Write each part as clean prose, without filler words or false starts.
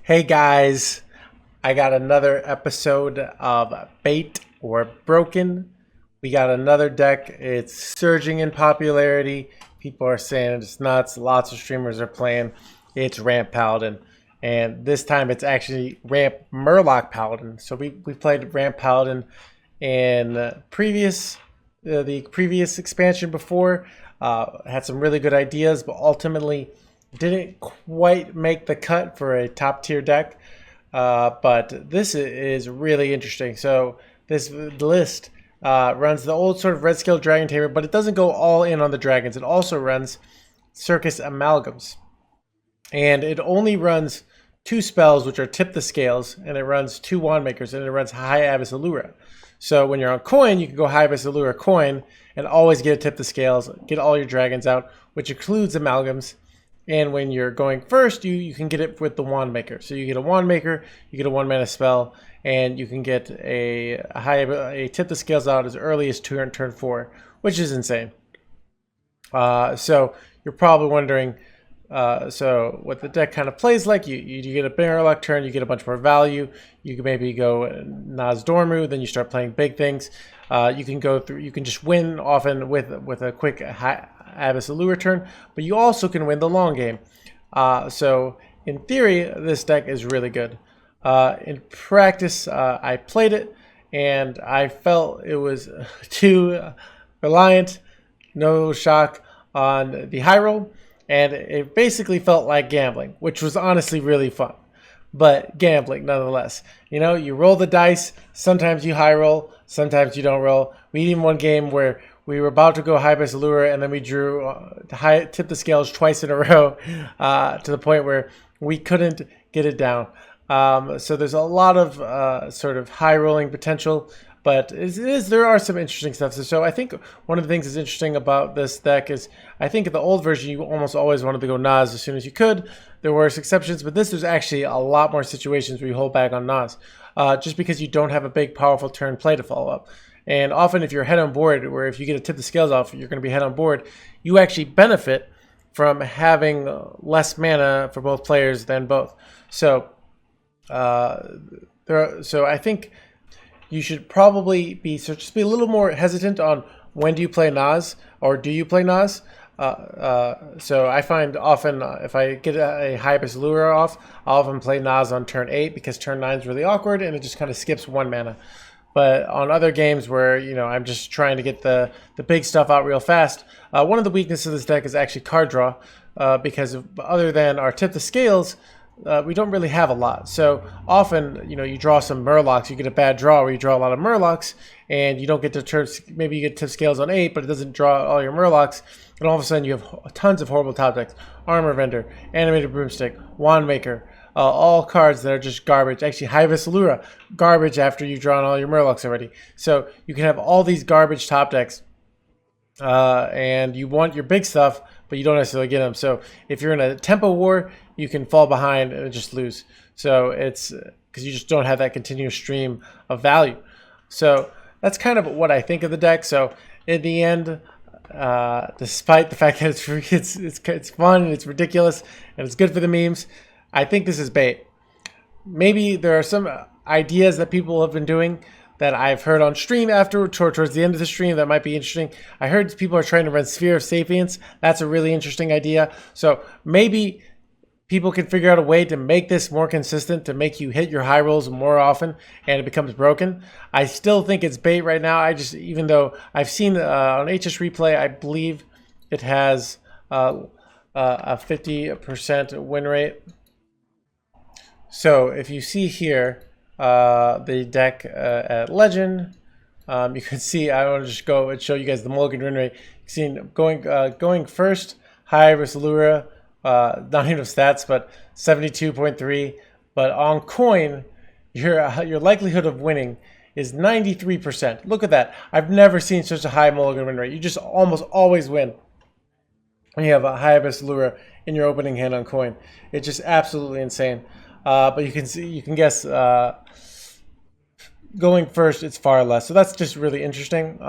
Hey guys, I got another episode of Bait or Broken. We got another deck. It's surging in popularity. People are saying it's nuts. Lots of streamers are playing. It's Ramp Paladin. And this time it's actually Ramp Murloc Paladin. So we played Ramp Paladin in the previous expansion before. Had some really good ideas, but ultimately didn't quite make the cut for a top tier deck. But this is really interesting. So this list runs the old sort of red scale dragon tamer, but it doesn't go all in on the dragons. It also runs circus amalgams, and it only runs two spells, which are tip the scales, and it runs two wand makers, and it runs high abyss allura. So when you're on coin, you can go high abyss allura coin and always get a tip the scales, get all your dragons out, which includes amalgams. And when you're going first, you can get it with the wand maker. So you get a wand maker, you get a 1 mana spell, and you can get a tip the scales out as early as turn 4, which is insane. So you're probably wondering, so what the deck kind of plays like, you get a Warlock turn, you get a bunch more value. You can maybe go Naz Dormu, then you start playing big things. You can go through, you can just win often with a quick Abyss Allure turn, but you also can win the long game. So in theory, this deck is really good. In practice, I played it and I felt it was too reliant, no shock on the high roll, and it basically felt like gambling, which was honestly really fun. But gambling nonetheless. You know, you roll the dice, sometimes you high roll, sometimes you don't roll. We had even one game where we were about to go high abyss allure, and then we drew tip the scales twice in a row to the point where we couldn't get it down. So there's a lot of sort of high rolling potential, but there are some interesting stuff. So I think one of the things that's interesting about this deck is I think in the old version you almost always wanted to go Naz as soon as you could. There were exceptions, but there's actually a lot more situations where you hold back on Naz just because you don't have a big powerful turn play to follow up. And often if you're head on board, where if you get a tip the scales off, you're going to be head on board, you actually benefit from having less mana for both players than both. So, so I think you should probably just be a little more hesitant on when do you play Naz or do you play Naz. So I find often if I get a high abyss allure off, I'll often play Naz on turn 8 because turn 9 is really awkward and it just kind of skips 1 mana. But on other games where, you know, I'm just trying to get the big stuff out real fast, one of the weaknesses of this deck is actually card draw, because other than our tip the scales, we don't really have a lot. So often, you know, you draw some Murlocs, you get a bad draw where you draw a lot of Murlocs, and you don't get to turn, maybe you get tip scales on 8, but it doesn't draw all your Murlocs, and all of a sudden you have tons of horrible top decks. Armor Vendor, Animated Broomstick, Wand Maker, all cards that are just garbage. Actually, High Abyss Allura, garbage after you've drawn all your Murlocs already. So you can have all these garbage top decks, and you want your big stuff, but you don't necessarily get them. So if you're in a tempo war, you can fall behind and just lose. So it's because you just don't have that continuous stream of value. So that's kind of what I think of the deck. So in the end, despite the fact that it's fun and it's ridiculous and it's good for the memes, I think this is bait. Maybe there are some ideas that people have been doing that I've heard on stream towards the end of the stream that might be interesting. I heard people are trying to run Sphere of Sapience. That's a really interesting idea. So maybe people can figure out a way to make this more consistent, to make you hit your high rolls more often and it becomes broken. I still think it's bait right now. Even though I've seen on Hsreplay, I believe it has a 50% win rate. So if you see here the deck at Legend, you can see, I want to just go and show you guys the Mulligan win rate. You see going first, high abyss allura, not even of stats, but 72.3. But on coin, your likelihood of winning is 93%. Look at that. I've never seen such a high Mulligan win rate. You just almost always win when you have a high abyss allura in your opening hand on coin. It's just absolutely insane. But you can guess going first, it's far less. So that's just really interesting.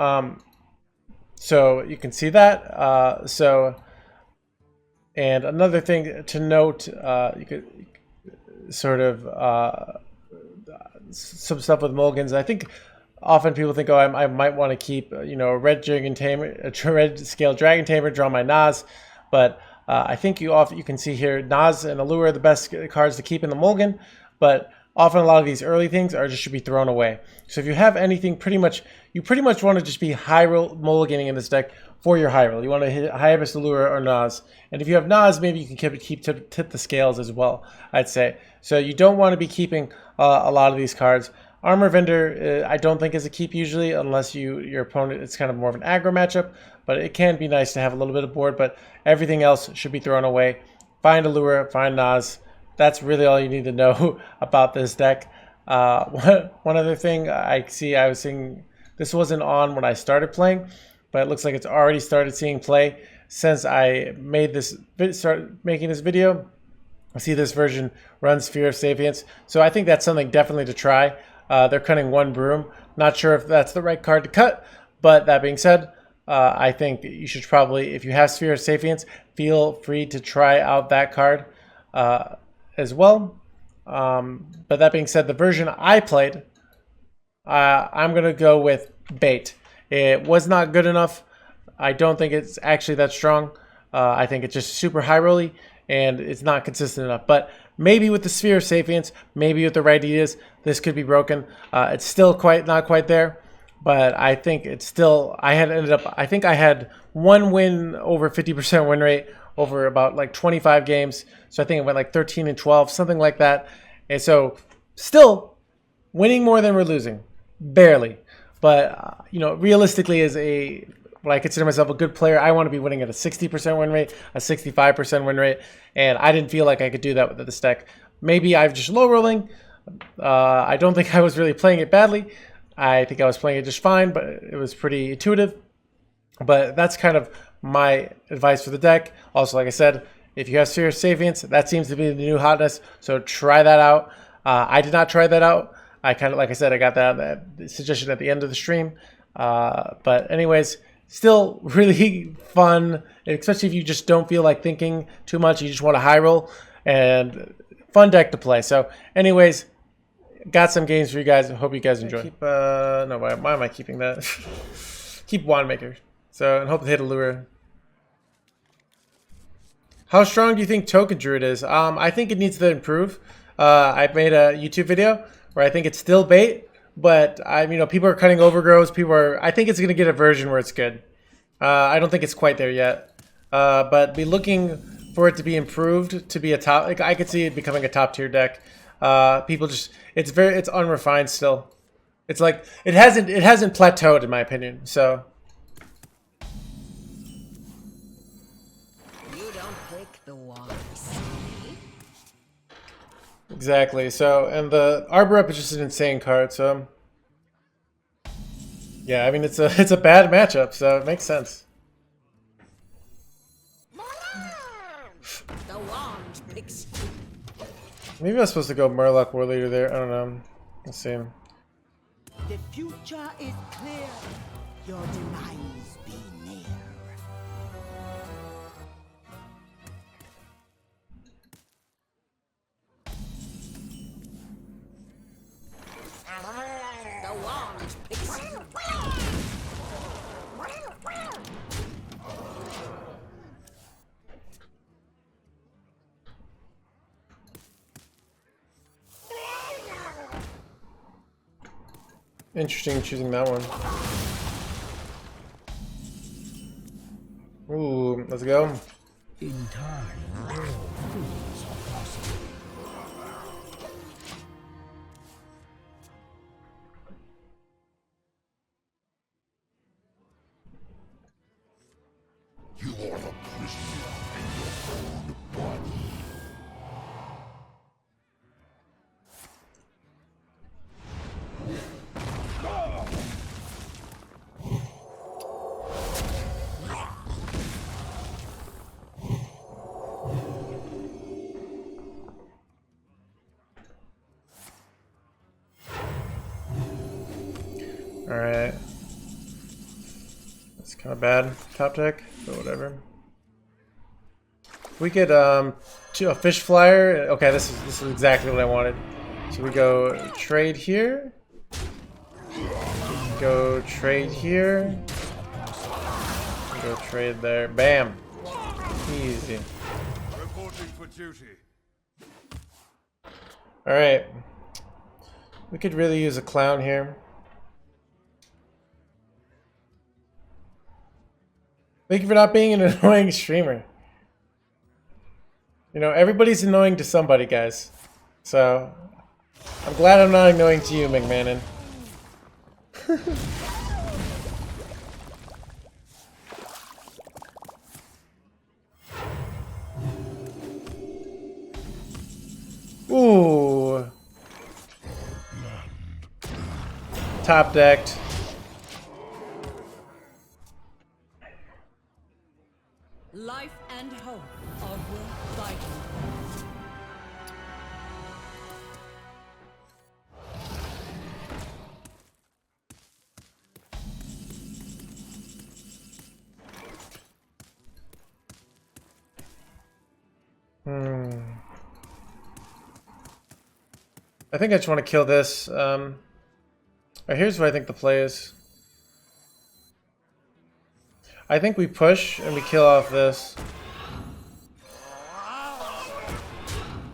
So you can see that. And another thing to note, sort of some stuff with mulligans. I think often people think, oh, I might want to keep, you know, a red dragon tamer, a red scale dragon tamer, draw my Nas, but I think you can see here Nas and Allure are the best cards to keep in the mulligan, but often a lot of these early things are just should be thrown away. So if you have anything, you pretty much want to just be high roll mulliganing in this deck for your high roll. You want to hit Hyabus, Allure, or Nas. And if you have Nas, maybe you can tip the scales as well, I'd say. So you don't want to be keeping a lot of these cards. Armor Vendor, I don't think is a keep usually, unless your opponent, it's kind of more of an aggro matchup, but it can be nice to have a little bit of board, but everything else should be thrown away. Find Allure, find Nas. That's really all you need to know about this deck. One other thing I was seeing, this wasn't on when I started playing, but it looks like it's already started seeing play since I started making this video. I see this version runs Sphere of Sapience, so I think that's something definitely to try. They're cutting one broom. Not sure if that's the right card to cut, but that being said, I think you should probably, if you have Sphere of Sapience, feel free to try out that card as well. But that being said, the version I played, I'm going to go with Bait. It was not good enough. I don't think it's actually that strong. I think it's just super high rolly, and it's not consistent enough. But maybe with the Sphere of Sapience, maybe with the right ideas, this could be broken. It's still not quite there, but I think it's still, I think I had one win over 50% win rate over about like 25 games. So I think it went like 13 and 12, something like that. And so still winning more than we're losing, barely. But, you know, realistically what I consider myself a good player, I want to be winning at a 60% win rate, a 65% win rate, and I didn't feel like I could do that with this deck. Maybe I'm just low rolling. I don't think I was really playing it badly. I think I was playing it just fine, but it was pretty intuitive. But that's kind of my advice for the deck. Also, like I said, if you have Sphere of Sapience, that seems to be the new hotness, so try that out. I did not try that out. I kind of, like I said, I got that suggestion at the end of the stream. But anyways, still really fun, especially if you just don't feel like thinking too much. You just want a high roll, and fun deck to play. So anyways, got some games for you guys. I hope you guys enjoy. No, why am I keeping that? Keep Wandmaker. So, and hope to hit Allure. How strong do you think Token Druid is? I think it needs to improve. I made a YouTube video where I think it's still bait, but people are cutting overgrowths. I think it's going to get a version where it's good. I don't think it's quite there yet, but be looking for it to be improved to be a top. Like, I could see it becoming a top tier deck. It's unrefined still. It's like it hasn't plateaued in my opinion. So. Exactly. So, and the Arbor Up is just an insane card. So, yeah, I mean it's a bad matchup, so it makes sense. Maybe I was supposed to go Murloc War Leader there. I don't know. Let's see. The future is clear. Your demise be near. The wand picks you. Interesting choosing that one. Ooh, let's go. In time, all things are possible. You are the prisoner in your own body. Alright. That's kind of bad top deck, but whatever. We could a fish flyer. Okay, this is exactly what I wanted. So we go trade here. Go trade here. Go trade there. Bam. Easy. Reporting for duty. All right. We could really use a clown here. Thank you for not being an annoying streamer. You know, everybody's annoying to somebody, guys. So, I'm glad I'm not annoying to you, McMahon. Ooh. Top decked. Life and hope are worth fighting. I think I just want to kill this. Alright, here's what I think the play is. I think we push and we kill off this.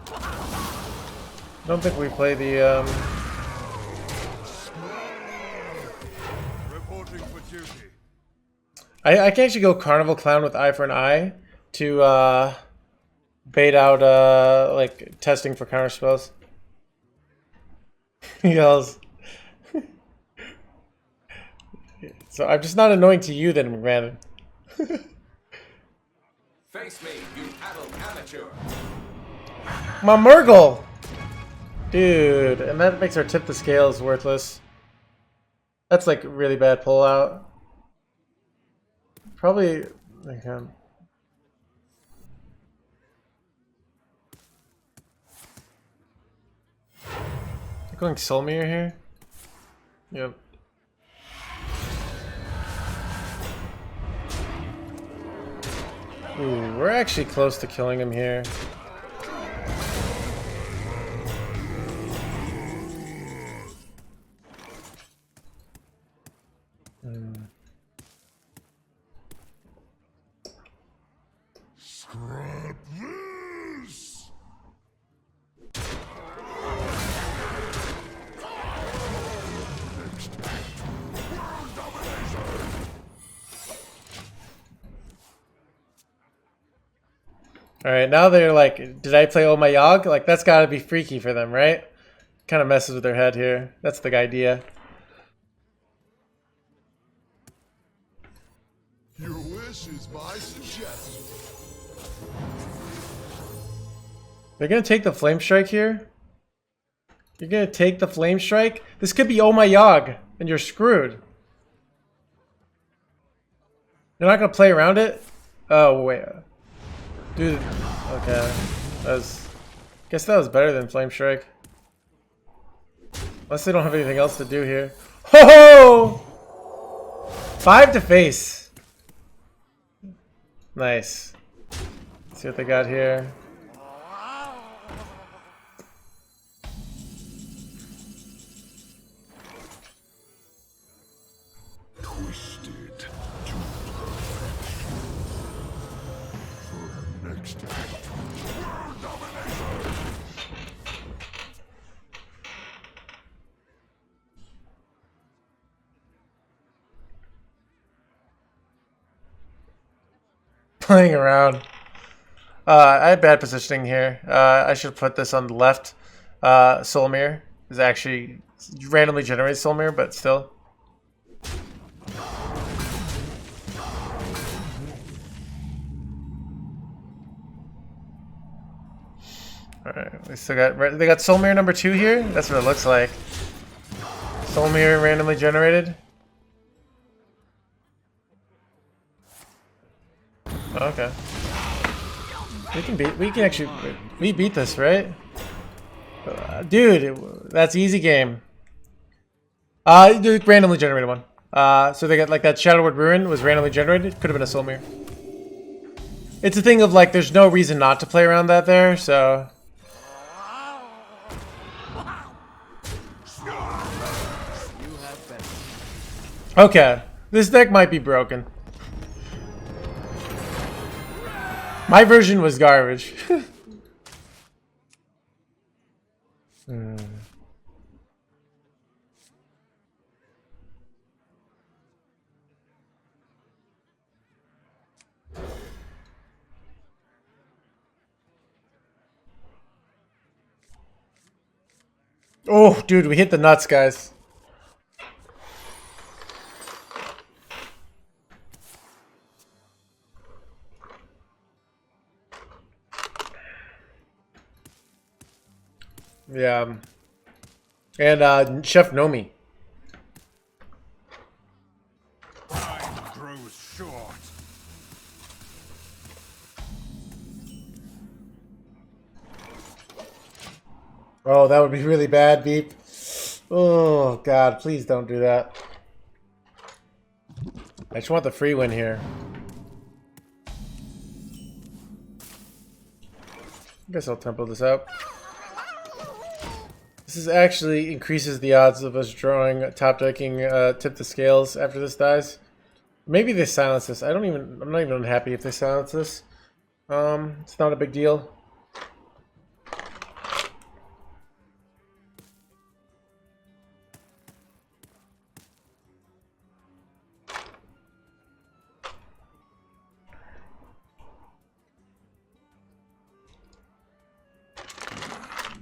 I don't think we play the Reporting for duty. I can actually go Carnival Clown with Eye for an Eye to bait out like testing for counter spells. He yells. So I'm just not annoying to you then, McMahon. Face me, you adult amateur. My Murgle! Dude, and that makes our tip the scales worthless. That's like really bad pullout. Probably okay. Going Soulmere here? Yep. Ooh, we're actually close to killing him here. Scrap this! Alright, now they're like, did I play Oh My Yogg? Like, that's gotta be freaky for them, right? Kind of messes with their head here. That's the idea. Your wish is my suggestion. They're gonna take the Flame Strike here? You're gonna take the Flame Strike? This could be Oh My Yogg, and you're screwed. You're not gonna play around it? Oh, wait. Dude, okay. Guess that was better than Flame Strike. Unless they don't have anything else to do here. Ho ho! 5 to face. Nice. Let's see what they got here. Twisted to perfection. For her next act, world domination. Playing around. I had bad positioning here. I should put this on the left. Soulmere is actually randomly generated Soulmere, but still. Alright, we still got they got Soulmere number 2 here. That's what it looks like. Soulmere randomly generated. Okay. We can actually beat this, right? Dude, that's easy game. The randomly generated one. So they got like that Shadowward Ruin was randomly generated. Could have been a Soulmere. it's a thing of like, there's no reason not to play around that there, so. Okay, this deck might be broken. My version was garbage. Oh, dude, we hit the nuts, guys. Yeah. And Chef Nomi. Time grows short. Oh, that would be really bad, Beep. Oh, God, please don't do that. I just want the free win here. I guess I'll tempo this out. This is actually increases the odds of us drawing top decking Tip the Scales after this dies. Maybe they silence this. I'm not even unhappy if they silence this. It's not a big deal.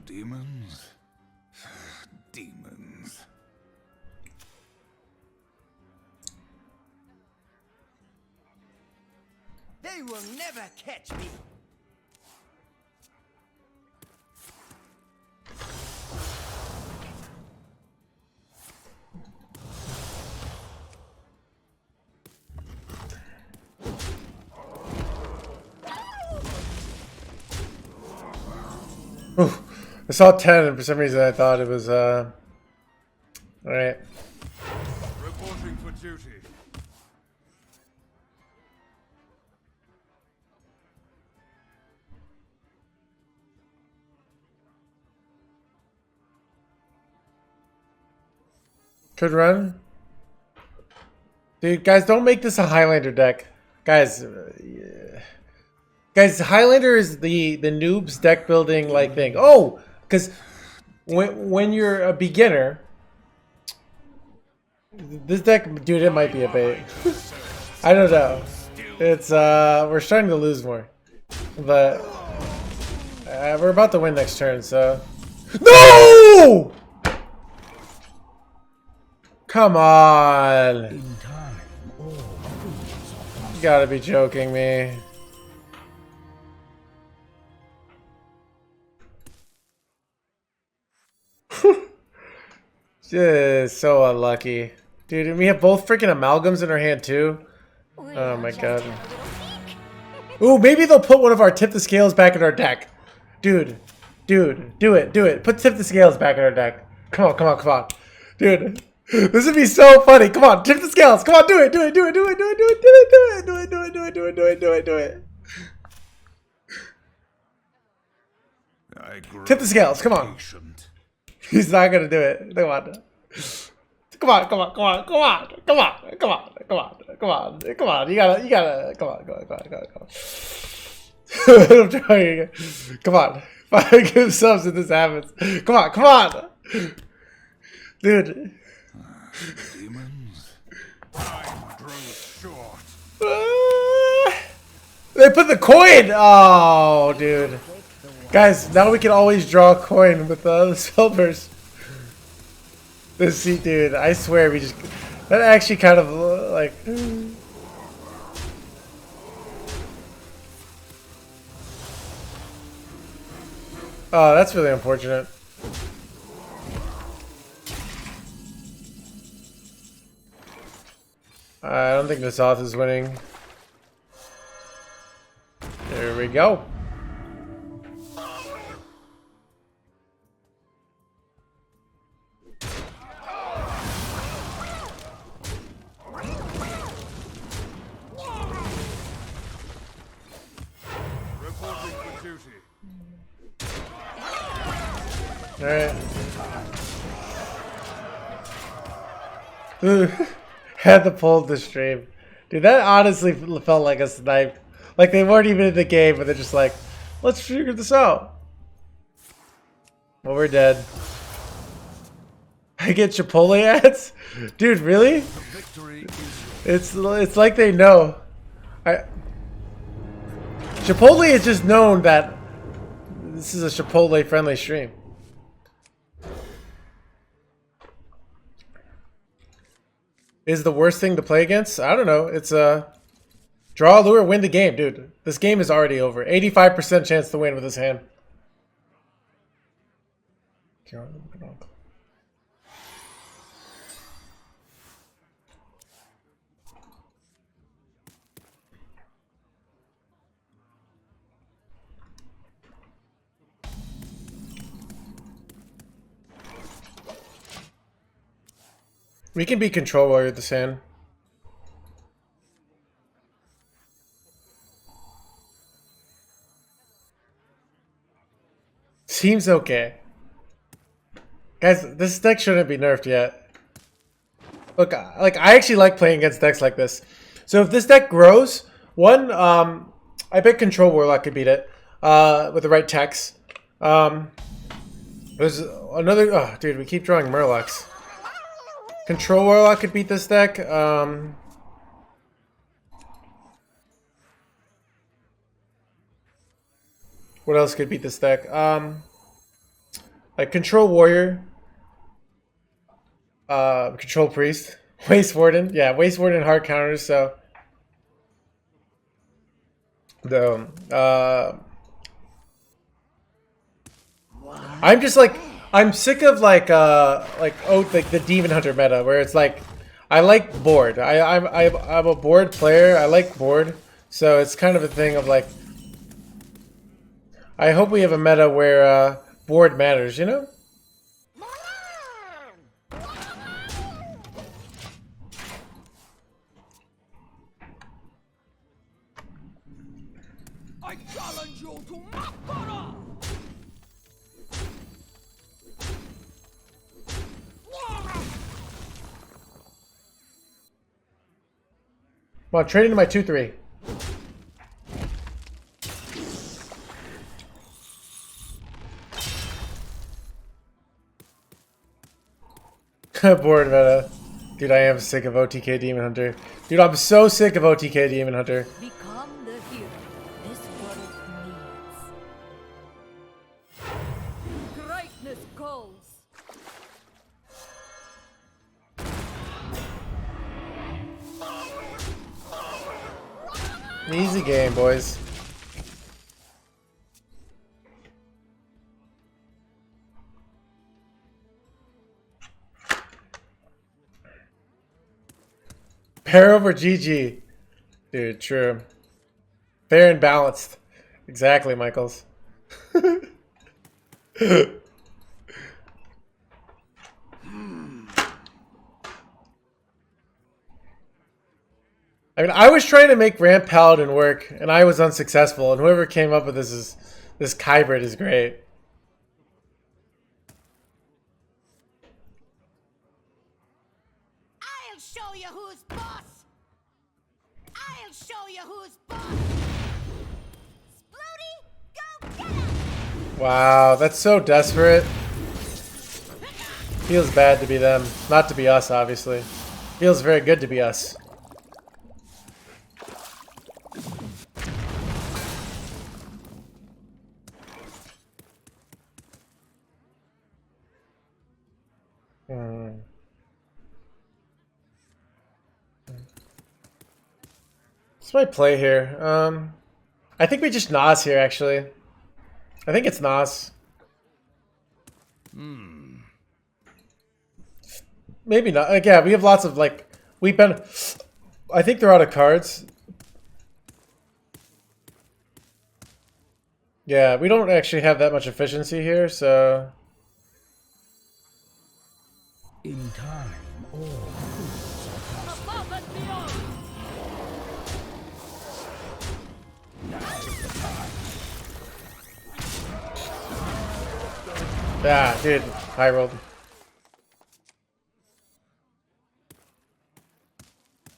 Demons? Demons. They will never catch me. Ooh, I saw 10 and for some reason I thought it was alright. Reporting for duty. Could run. Dude, guys, don't make this a Highlander deck. Guys, guys, Highlander is the noob's deck building like thing. Oh, because when you're a beginner, this deck, dude, it might be a bait. I don't know. It's we're starting to lose more, but we're about to win next turn. So no. Come on. In time, all fools are You gotta be joking me. Just so unlucky. Dude, and we have both freaking amalgams in our hand too. Oh my god. Ooh, maybe they'll put one of our Tip the Scales back in our deck. Dude, do it. Put Tip the Scales back in our deck. Come on. Dude. This would be so funny. Come on, Tip the Scales. Come on, do it. Tip the Scales. Come on. Patient. He's not gonna do it. Come on. Come on. You gotta. Come on. I'm trying. Come on. Give subs if this happens. Come on. Dude. Demons? Time grows short. They put the coin! Oh, dude. Guys, now we can always draw a coin with the silvers. This seat, dude. I swear we just... That actually kind of, like... Oh, that's really unfortunate. I don't think the South is winning. There we go. duty. Alright. Had to pull the stream. Dude, that honestly felt like a snipe. Like they weren't even in the game, but they're just like, let's figure this out. Well, we're dead. I get Chipotle ads? Dude, really? The victory is yours. It's like they know. Chipotle is just known that this is a Chipotle friendly stream. Is the worst thing to play against? I don't know. It's draw, lure, win the game, dude. This game is already over. 85% chance to win with this hand. We can be control warrior with this hand. Seems okay. Guys, this deck shouldn't be nerfed yet. Look, like I actually like playing against decks like this. So if this deck grows, I bet Control Warlock could beat it with the right techs. There's another. Oh, dude, we keep drawing Murlocs. Control Warlock could beat this deck. What else could beat this deck? Like Control Warrior. Control Priest. Waste Warden. Yeah, Waste Warden hard counters, so. I'm just like, I'm sick of like the Demonhunter meta where it's like, I like board. I'm a board player. I like board, so it's kind of a thing of like, I hope we have a meta where board matters, you know? I challenge you to Makara! Come on, trade into my 2/3. Board meta. Dude, I am sick of OTK Demonhunter. Dude, I'm so sick of OTK Demonhunter. Become the hero this world needs. Greatness calls. Easy game, boys. Pair over GG. Dude, true. Fair and balanced. Exactly, Michaels. I mean, I was trying to make Ramp Paladin work, and I was unsuccessful, and whoever came up with this Kybrid is great. I'll show you who's boss! I'll show you who's boss! Splody, go get him! Wow, that's so desperate. Feels bad to be them. Not to be us, obviously. Feels very good to be us. What's my play here? I think we just Nas here, actually. I think it's Nas. Maybe not. Like, yeah, we have lots of, like, we've been... I think they're out of cards. Yeah, we don't actually have that much efficiency here, so... In time, all things are possible. Above and beyond. Now's the time. Yeah, dude. I rolled.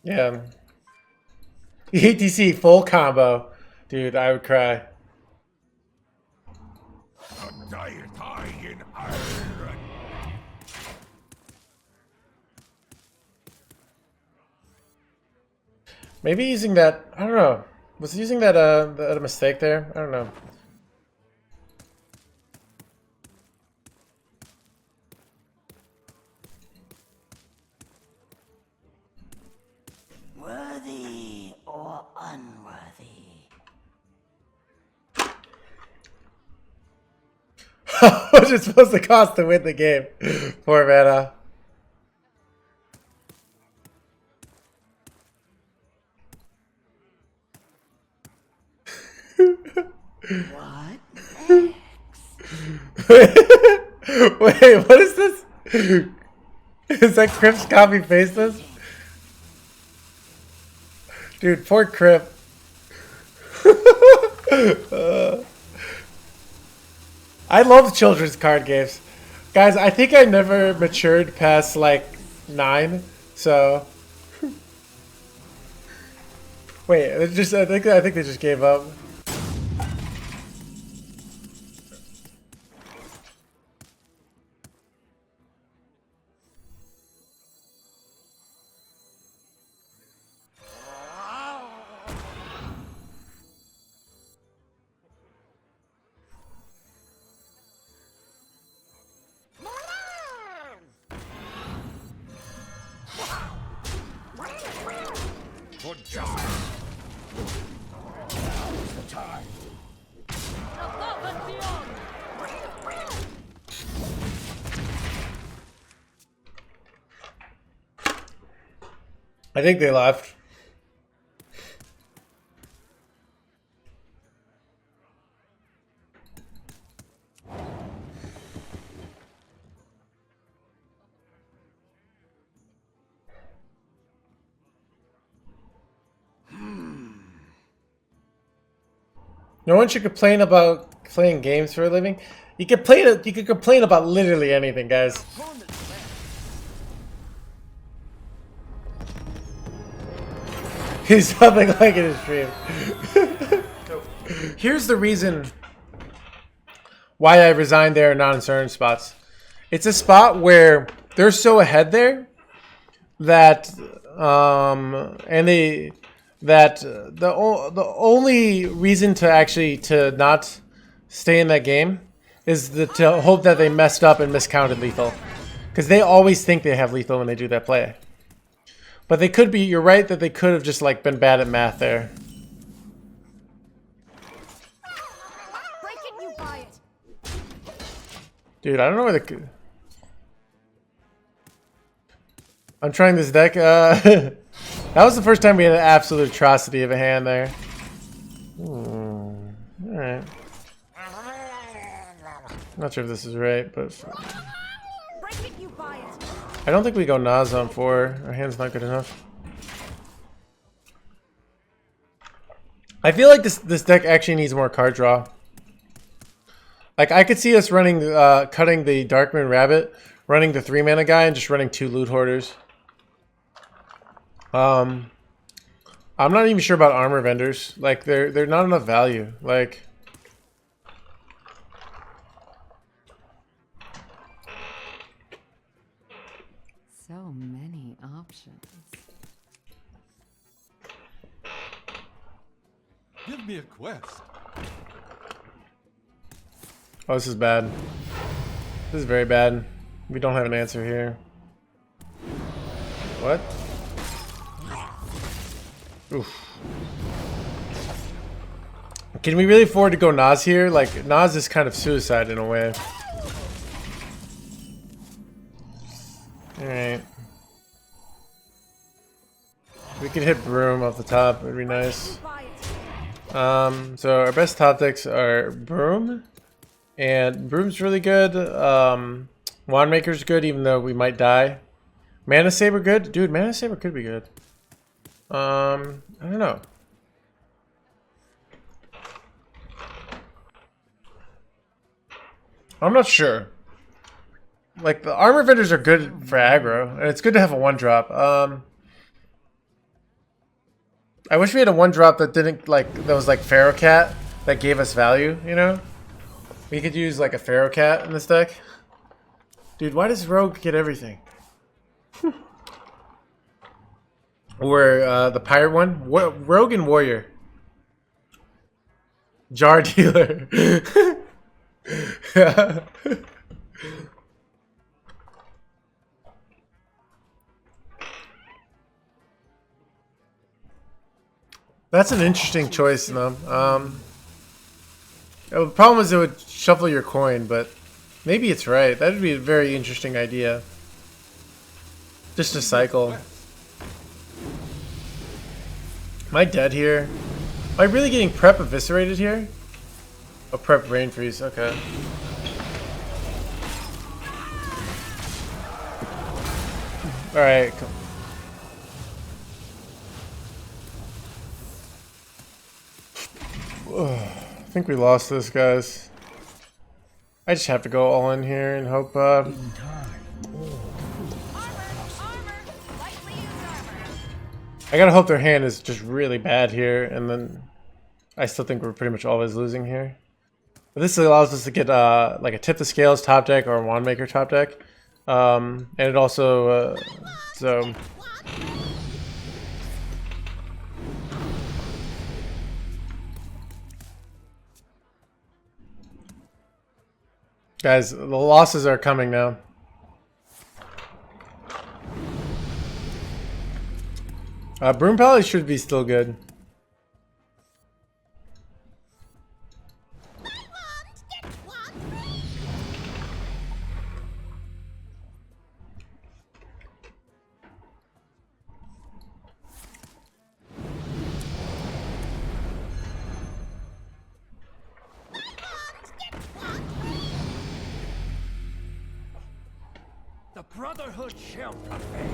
Yeah. ETC full combo. Dude, I would cry. A dire tie in iron. Maybe using that, I don't know. Was using that a mistake there? I don't know. Worthy or unworthy? What's it supposed to cost to win the game? Poor mana. What? Wait, what is this? Is that Crip's copy paste this? Dude, poor Crip. I love children's card games. Guys, I think I never matured past like 9, so wait, I think they just gave up. For justice. Now's the time. Above and beyond. I think they left. No one should complain about playing games for a living. You can complain about literally anything, guys. He's nothing like in his stream. Here's the reason why I resigned there and not in certain spots. It's a spot where they're so ahead there that the only reason to actually to not stay in that game is to hope that they messed up and miscounted lethal, because they always think they have lethal when they do that play. But they could be. You're right that they could have just like been bad at math there. Break it, you buy it. Dude, I don't know where the. I'm trying this deck. That was the first time we had an absolute atrocity of a hand there. Alright. Not sure if this is right, but Break it, you buy it. I don't think we go Nas on 4. Our hand's not good enough. I feel like this deck actually needs more card draw. Like I could see us running, cutting the Darkmoon Rabbit, running the 3-mana guy, and just running 2 Loot Hoarders. I'm not even sure about armor vendors. Like they're not enough value. Like So many options. Give me a quest. oh, this is bad. This is very bad. We don't have an answer here. What? Oof. Can we really afford to go Nas here? Like, Nas is kind of suicide in a way. Alright. We could hit Broom off the top, it'd be nice. So our best top decks are Broom. And Broom's really good. Wandmaker's good, even though we might die. Mana Saber good? Dude, Mana Saber could be good. I don't know. I'm not sure. Like, the armor vendors are good for aggro, and it's good to have a 1-drop. I wish we had a 1-drop that didn't, like, that was like Pharaoh Cat, that gave us value, you know? We could use, like, a Pharaoh Cat in this deck. Dude, why does Rogue get everything? Or, the Pirate one? Rogue and Warrior. Jar Dealer. Yeah. That's an interesting choice, though. The problem is it would shuffle your coin, but maybe it's right. That would be a very interesting idea. Just a cycle. Am I dead here? Am I really getting prep eviscerated here? Oh, prep brain freeze. Okay. All right. Cool. I think we lost this, guys. I just have to go all in here and hope. Armor, lightly used armor. I gotta hope their hand is just really bad here, and then I still think we're pretty much always losing here. But this allows us to get like a Tip the Scales top deck or a Wand Maker top deck, and it also so. Guys, the losses are coming now. Broom Pally should be still good. The Brotherhood shall prevail.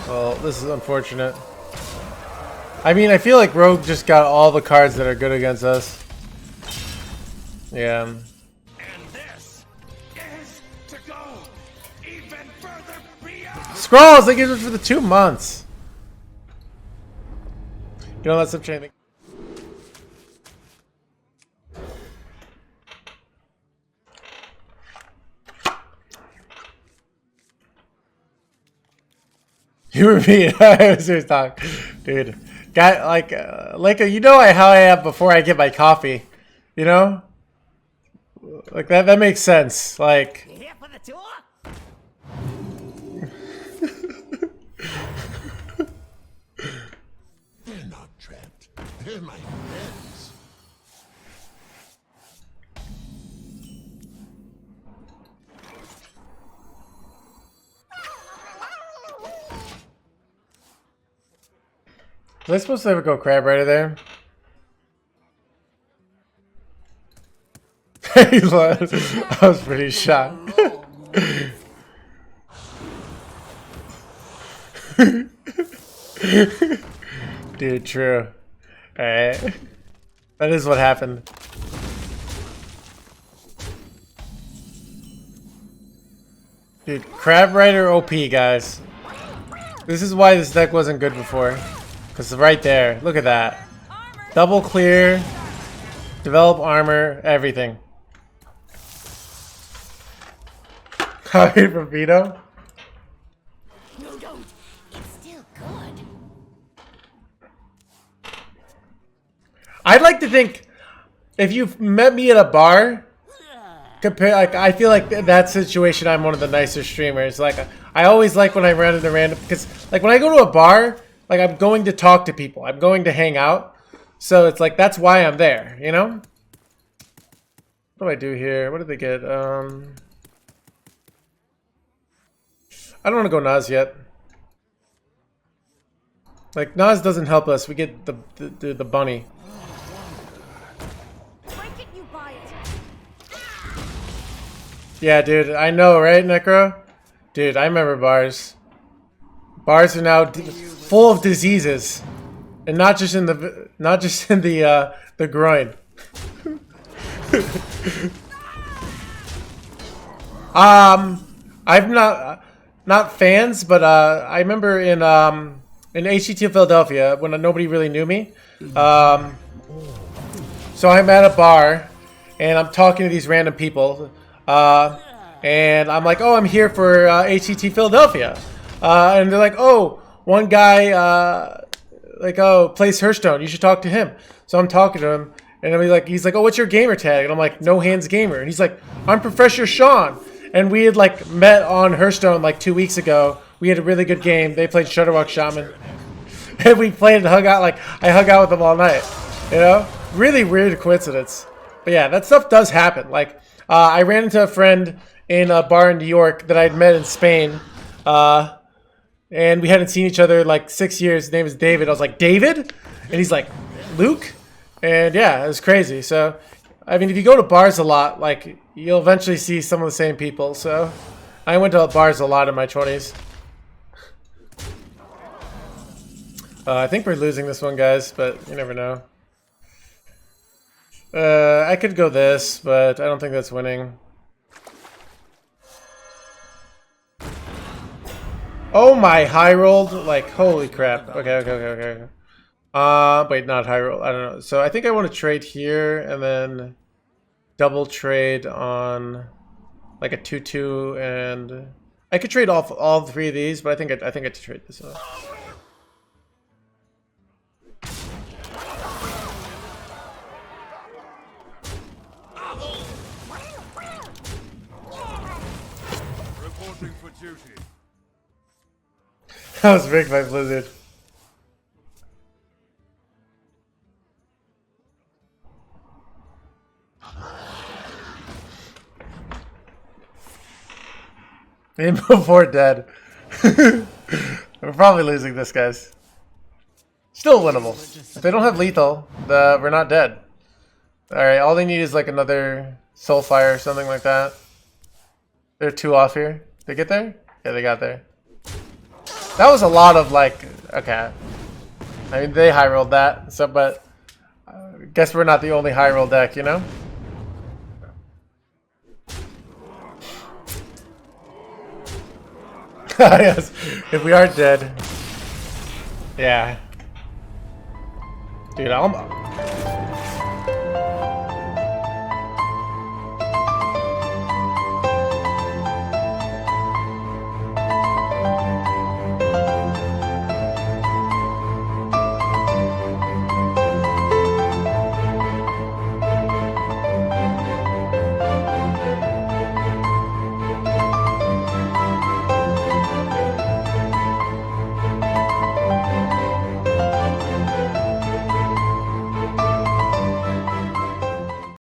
Well, this is unfortunate. I mean, I feel like Rogue just got all the cards that are good against us. Yeah. And this is to go even further beyond. Scrolls, they give it for the 2 months. You know, that's some chaining. You were me. I was serious talk, dude. Guy, like you know how I am before I get my coffee, you know, like that makes sense. Like, Here for the tour? They're not trapped. They're my friends. was I supposed to ever go crab rider there? I was pretty shocked. Dude, true. Alright. That is what happened. Dude, Crab Rider OP, guys. This is why this deck wasn't good before. Because right there, look at that. Double clear, develop armor, everything. Copy from Vito. No, don't. It's still good. I'd like to think if you've met me at a bar, compare, like, I feel like that situation I'm one of the nicer streamers. Like, I always like when I run into random, because like when I go to a bar, like I'm going to talk to people, I'm going to hang out, so it's like that's why I'm there, you know. What do I do here? What did they get? I don't want to go Nas yet. Like, Nas doesn't help us. We get the bunny. Break it, you buy it. Yeah, dude. I know, right, Necro? Dude, I remember bars. Bars are now full of diseases, and not just in the groin. I've not fans, but I remember in HCT Philadelphia when nobody really knew me. So I'm at a bar and I'm talking to these random people, and I'm like, "Oh, I'm here for HCT Philadelphia," and they're like, "Oh, one guy plays Hearthstone. You should talk to him." So I'm talking to him, and he's like, "Oh, what's your gamer tag?" And I'm like, "No Hands Gamer." And he's like, "I'm Professor Sean." And we had like met on Hearthstone like 2 weeks ago. We had a really good game. They played Shutterwalk Shaman, and we played and hung out. Like I hung out with them all night. You know, really weird coincidence. But yeah, that stuff does happen. Like I ran into a friend in a bar in New York that I'd met in Spain, and we hadn't seen each other like 6 years. His name is David. I was like, "David?" And he's like, "Luke?" And yeah, it was crazy. So, I mean, if you go to bars a lot, like, you'll eventually see some of the same people. So, I went to bars a lot in my 20s. I think we're losing this one, guys, but you never know. I could go this, but I don't think that's winning. Oh my, high rolled? Like, holy crap. Okay. Wait, not high roll. I don't know. So I think I want to trade here and then double trade on like a 2/2, and I could trade all three of these, but I think I should trade this one. Reporting for duty. That was rigged by Blizzard. In before dead. We're probably losing this, guys. Still winnable. If they don't have lethal, we're not dead. Alright, all they need is like another Soulfire or something like that. They're 2 off here. They get there? Yeah, they got there. That was a lot of like, okay. I mean, they high rolled that, so, but guess we're not the only high roll deck, you know? Yes, if we are dead. Yeah. Dude,